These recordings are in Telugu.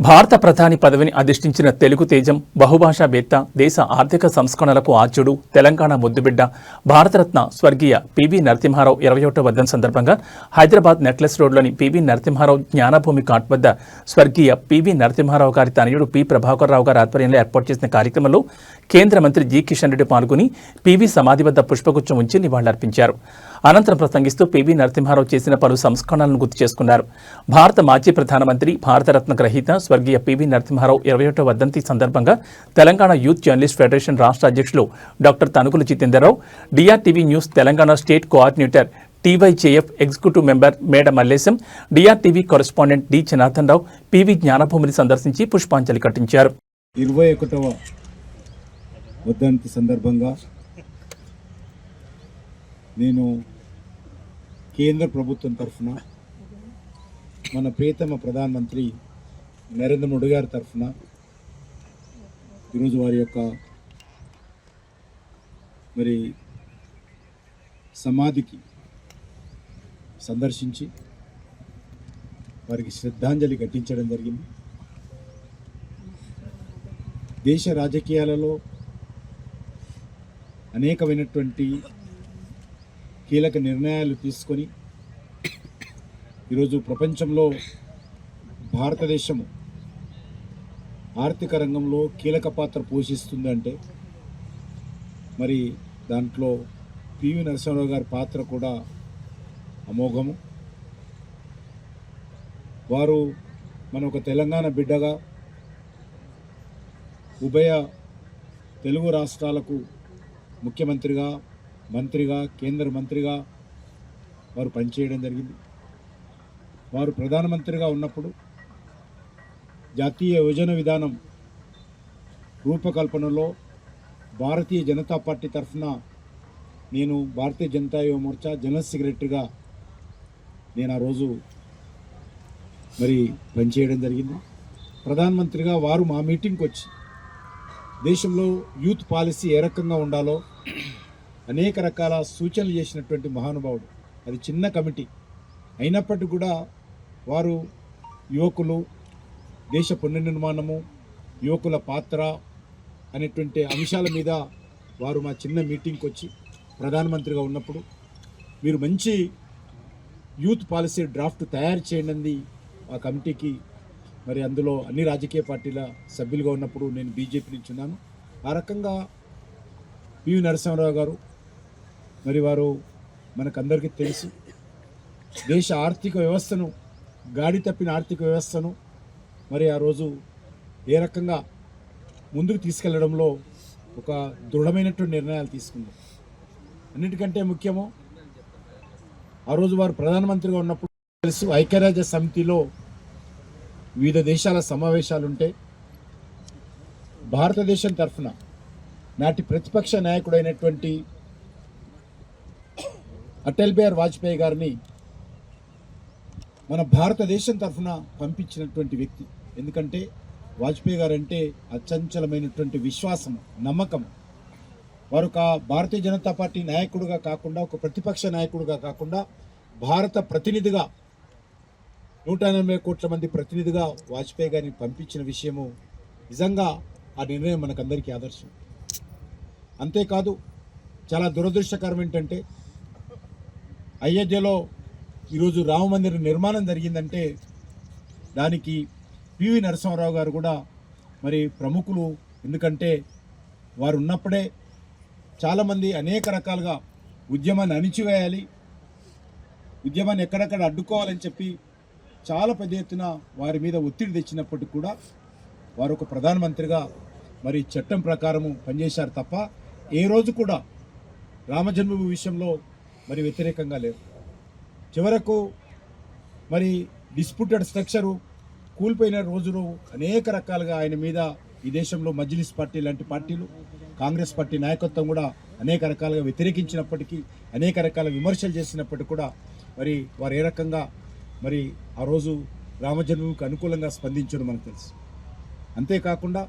భారత ప్రధాని పదవిని అధిష్ఠించిన తెలుగు తేజం, బహుభాషావేత్త, దేశ ఆర్థిక సంస్కరణలకు ఆద్యుడు, తెలంగాణ ముద్దుబిడ్డ, భారతరత్న స్వర్గీయ పివి నరసింహారావు 21వ వర్ధంతి సందర్భంగా హైదరాబాద్ నెక్లెస్ రోడ్లోని పివి నరసింహారావు జ్ఞానభూమి ఘాట్ వద్ద స్వర్గీయ పివి నరసింహారావు గారి తనయుడు పి ప్రభాకర్ రావు గారి ఆధ్వర్యంలో ఏర్పాటు చేసిన కార్యక్రమంలో కేంద్ర మంత్రి జి కిషన్ రెడ్డి పాల్గొని పివి సమాధి వద్ద పుష్పగుచ్చం ఉంచి నివాళులర్పించారు. అనంతరం ప్రసంగిస్తూ పివి నరసింహారావు చేసిన పలు సంస్కరణలను గుర్తు చేసుకున్నారు. భారత మాజీ ప్రధానమంత్రి, భారతరత్న గ్రహీత స్వర్గీయ పివి నరసింహారావు 21వ వర్ధంతి సందర్భంగా తెలంగాణ యూత్ జర్నలిస్ట్ ఫెడరేషన్ రాష్ట్ర అధ్యక్షులు doctor Tanukula Jitender Rao, DRTV news Telangana state coordinator TYJF executive member Meda Mallesham, DRTV correspondent D Janardhan Rao PV జ్ఞానభూమిని సందర్శించి పుష్పాంజలి ఘటించారు. 21వ వర్ధంతి సందర్భంగా నేను కేంద్ర ప్రభుత్వం తరఫున, మన ప్రియతమ ప్రధానమంత్రి నరేంద్ర మోడీ గారి తరఫున ఈరోజు వారి యొక్క సమాధికి సందర్శించి వారికి శ్రద్ధాంజలి ఘటించడం జరిగింది. దేశ రాజకీయాలలో అనేకమైనటువంటి కీలక నిర్ణయాలు తీసుకొని ఈరోజు ప్రపంచంలో భారతదేశము ఆర్థిక రంగంలో కీలక పాత్ర పోషిస్తుందంటే దాంట్లో పివి నరసింహారావు గారి పాత్ర కూడా అమోఘము. వారు మన ఒక తెలంగాణ బిడ్డగా ఉభయ తెలుగు రాష్ట్రాలకు ముఖ్యమంత్రిగా, మంత్రిగా, కేంద్ర మంత్రిగా వారు పనిచేయడం జరిగింది. వారు ప్రధానమంత్రిగా ఉన్నప్పుడు జాతీయ యోజన విధానం రూపకల్పనలో భారతీయ జనతా పార్టీ తరఫున నేను భారతీయ జనతా యువ మోర్చా జనరల్ సెక్రటరీగా నేను ఆ రోజు పనిచేయడం జరిగింది. ప్రధానమంత్రిగా వారు మా మీటింగ్కి వచ్చి దేశంలో యూత్ పాలసీ ఏ రకంగా ఉండాలో అనేక రకాల సూచనలు చేసినటువంటి మహానుభావుడు. అది చిన్న కమిటీ అయినప్పటికీ కూడా వారు యువకులు, దేశ పునర్నిర్మాణము, యువకుల పాత్ర అనేటువంటి అంశాల మీద వారు మా చిన్న మీటింగ్కి వచ్చి ప్రధానమంత్రిగా ఉన్నప్పుడు మీరు మంచి యూత్ పాలసీ డ్రాఫ్ట్ తయారు చేయండి ఆ కమిటీకి అందులో అన్ని రాజకీయ పార్టీల సభ్యులుగా ఉన్నప్పుడు నేను బీజేపీ నుంచి ఉన్నాను. ఆ రకంగా పివి నరసింహారావు గారు వారు మనకందరికీ తెలుసు, దేశ ఆర్థిక వ్యవస్థను, గాడి తప్పిన ఆర్థిక వ్యవస్థను ఆ రోజు ఏ రకంగా ముందుకు తీసుకెళ్లడంలో ఒక దృఢమైనటువంటి నిర్ణయాలు తీసుకున్నారు. అన్నిటికంటే ముఖ్యము ఆ రోజు వారు ప్రధానమంత్రిగా ఉన్నప్పుడు తెలుసు, ఐక్యరాజ్య సమితిలో వివిధ దేశాల సమావేశాలుంటే భారతదేశం తరఫున నాటి ప్రతిపక్ష నాయకుడైనటువంటి అటల్ బిహారీ వాజ్పేయి గారిని మన భారతదేశం తరఫున పంపించినటువంటి వ్యక్తి. ఎందుకంటే వాజ్పేయి గారు అంటే అచంచలమైనటువంటి విశ్వాసం, నమ్మకం. వారు ఒక భారతీయ జనతా పార్టీ నాయకుడిగా కాకుండా, ఒక ప్రతిపక్ష నాయకుడిగా కాకుండా భారత ప్రతినిధిగా 180 కోట్ల మంది ప్రతినిధిగా వాజ్పేయి గారిని పంపించిన విషయము నిజంగా ఆ నిర్ణయం మనకందరికీ ఆదర్శం. అంతేకాదు చాలా దురదృష్టకరం ఏంటంటే అయోధ్యలో ఈరోజు రామ మందిర నిర్మాణం జరిగిందంటే దానికి పివి నరసింహారావు గారు కూడా ప్రముఖులు. ఎందుకంటే వారు ఉన్నప్పుడే చాలామంది అనేక రకాలుగా ఉద్యమాన్ని అణిచివేయాలి, ఉద్యమాన్ని ఎక్కడెక్కడ అడ్డుకోవాలని చెప్పి చాలా పెద్ద ఎత్తున వారి మీద ఒత్తిడి తెచ్చినప్పటికీ కూడా వారు ఒక ప్రధానమంత్రిగా చట్టం ప్రకారము పనిచేశారు తప్ప ఏ రోజు కూడా రామజన్మభూమి విషయంలో వ్యతిరేకంగా లేరు. చివరకు డిస్ప్యూటెడ్ స్ట్రక్చరు కూలిపోయిన రోజులు అనేక రకాలుగా ఆయన మీద ఈ దేశంలో మజ్లిస్ పార్టీ లాంటి పార్టీలు, కాంగ్రెస్ పార్టీ నాయకత్వం కూడా అనేక రకాలుగా వ్యతిరేకించినప్పటికీ, అనేక రకాల విమర్శలు చేసినప్పటికీ కూడా వారు ఏ రకంగా ఆ రోజు రామజన్మభూమికి అనుకూలంగా స్పందించడం మనకు తెలుసు. అంతేకాకుండా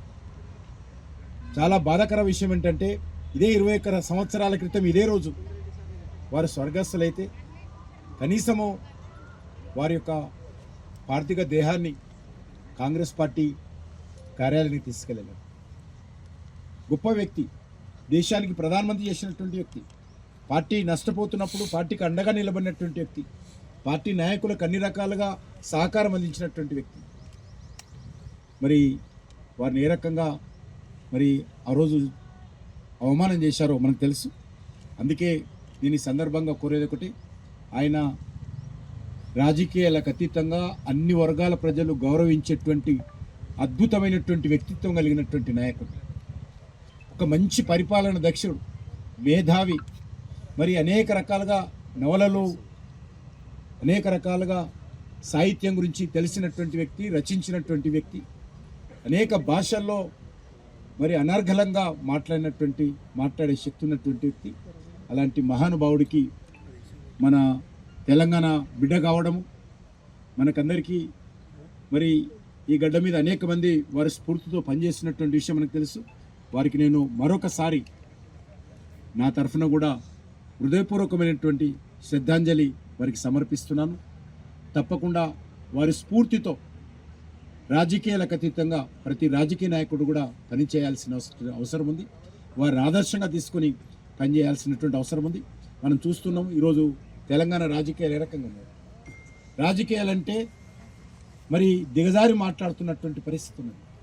చాలా బాధాకర విషయం ఏంటంటే ఇదే 21 సంవత్సరాల క్రితం ఇదే రోజు వారు స్వర్గస్థులైతే కనీసము వారి యొక్క పార్థిక దేహాన్ని కాంగ్రెస్ పార్టీ కార్యాలయానికి తీసుకెళ్ళారు. గొప్ప వ్యక్తి, దేశానికి ప్రధానమంత్రి చేసినటువంటి వ్యక్తి, పార్టీ నష్టపోతున్నప్పుడు పార్టీకి అండగా నిలబడినటువంటి వ్యక్తి, పార్టీ నాయకులకు అన్ని రకాలుగా సహకారం అందించినటువంటి వ్యక్తి. మరి వారిని ఏ రకంగా మరి ఆ రోజు అవమానం చేశారో మనకు తెలుసు. అందుకే నేను ఈ సందర్భంగా కోరేది ఒకటి, ఆయన రాజకీయాలకు అతీతంగా అన్ని వర్గాల ప్రజలు గౌరవించేటువంటి అద్భుతమైనటువంటి వ్యక్తిత్వం కలిగినటువంటి నాయకుడు, ఒక మంచి పరిపాలన దక్షుడు, మేధావి, మరి అనేక రకాలుగా నవలలు, అనేక రకాలుగా సాహిత్యం గురించి తెలిసినటువంటి వ్యక్తి, రచించినటువంటి వ్యక్తి, అనేక భాషల్లో మరి అనర్గళంగా మాట్లాడే శక్తి ఉన్నటువంటి వ్యక్తి. అలాంటి మహానుభావుడికి మన తెలంగాణ బిడ్డ కావడము మనకందరికీ, మరి ఈ గడ్డ మీద అనేక మంది వారి స్ఫూర్తితో పనిచేసినటువంటి విషయం మనకు తెలుసు. వారికి నేను మరొకసారి నా తరఫున కూడా హృదయపూర్వకమైనటువంటి శ్రద్ధాంజలి వారికి సమర్పిస్తున్నాను. తప్పకుండా వారి స్ఫూర్తితో రాజకీయాలకు అతీతంగా ప్రతి రాజకీయ నాయకుడు కూడా పనిచేయాల్సిన అవసరం ఉంది. వారిని ఆదర్శంగా తీసుకొని పనిచేయాల్సినటువంటి అవసరం ఉంది. మనం చూస్తున్నాం ఈరోజు తెలంగాణ రాజకీయాలు ఏ రకంగా ఉన్నాయి. రాజకీయాలంటే మరి దిగజారి మాట్లాడుతున్నటువంటి పరిస్థితి ఉన్నది.